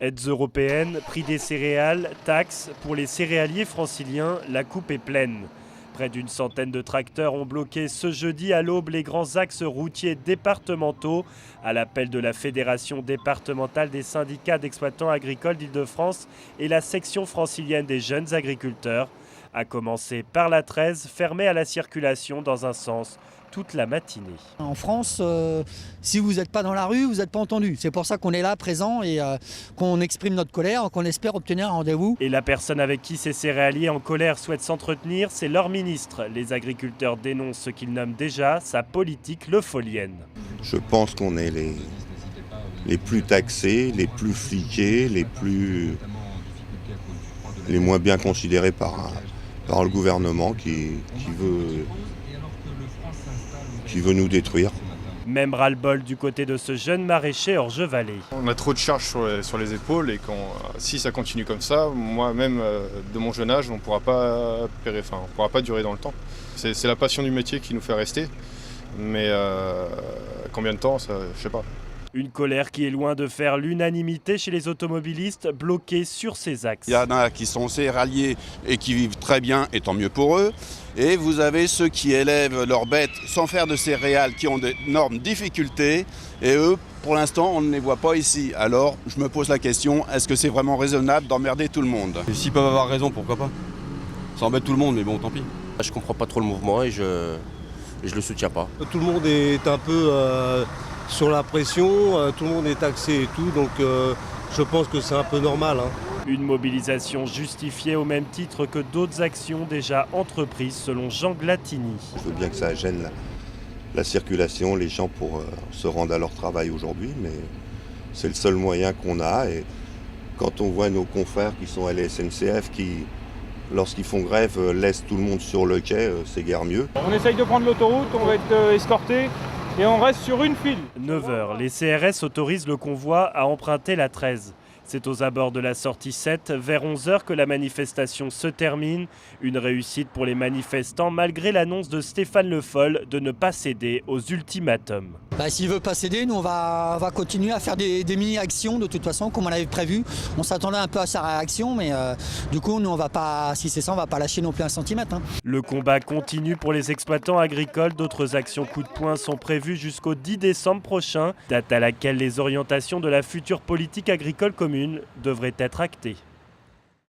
Aides européennes, prix des céréales, taxes, pour les céréaliers franciliens, la coupe est pleine. Près d'une centaine de tracteurs ont bloqué ce jeudi à l'aube les grands axes routiers départementaux à l'appel de la Fédération départementale des syndicats d'exploitants agricoles d'Île-de-France et la section francilienne des jeunes agriculteurs, à commencer par la 13, fermée à la circulation dans un sens toute la matinée. En France, si vous n'êtes pas dans la rue, vous n'êtes pas entendu. C'est pour ça qu'on est là, présent, et qu'on exprime notre colère, qu'on espère obtenir un rendez-vous. Et la personne avec qui ces céréaliers en colère souhaitent s'entretenir, c'est leur ministre. Les agriculteurs dénoncent ce qu'ils nomment déjà sa politique lefolienne. Je pense qu'on est les plus taxés, les plus fliqués, les moins bien considérés par le gouvernement qui veut nous détruire. Même ras-le-bol du côté de ce jeune maraîcher Orgevalais. On a trop de charges sur les épaules et si ça continue comme ça, moi-même de mon jeune âge, on ne pourra pas durer dans le temps. C'est la passion du métier qui nous fait rester, mais combien de temps, ça, je sais pas. Une colère qui est loin de faire l'unanimité chez les automobilistes bloqués sur ces axes. Il y en a qui sont céréaliers et qui vivent très bien, et tant mieux pour eux. Et vous avez ceux qui élèvent leurs bêtes sans faire de céréales, qui ont d'énormes difficultés. Et eux, pour l'instant, on ne les voit pas ici. Alors, je me pose la question, est-ce que c'est vraiment raisonnable d'emmerder tout le monde ? S'ils peuvent avoir raison, pourquoi pas ? Ça embête tout le monde, mais bon, tant pis. Je comprends pas trop le mouvement et je le soutiens pas. Tout le monde est un peu sur la pression, tout le monde est taxé et tout, donc je pense que c'est un peu normal. Une mobilisation justifiée au même titre que d'autres actions déjà entreprises selon Jean Glatini. Je veux bien que ça gêne la circulation, les gens pour se rendre à leur travail aujourd'hui, mais c'est le seul moyen qu'on a. Et quand on voit nos confrères qui sont à la SNCF qui, lorsqu'ils font grève, laissent tout le monde sur le quai, c'est guère mieux. On essaye de prendre l'autoroute, on va être escorté et on reste sur une file. 9h, les CRS autorisent le convoi à emprunter la 13. C'est aux abords de la sortie 7, vers 11h, que la manifestation se termine. Une réussite pour les manifestants, malgré l'annonce de Stéphane Le Foll de ne pas céder aux ultimatums. S'il ne veut pas céder, nous on va continuer à faire des mini-actions de toute façon, comme on avait prévu. On s'attendait un peu à sa réaction, mais du coup, nous on va pas, si c'est ça, on va pas lâcher non plus un centimètre. Le combat continue pour les exploitants agricoles. D'autres actions coup de poing sont prévues jusqu'au 10 décembre prochain, date à laquelle les orientations de la future politique agricole commune devraient être actées.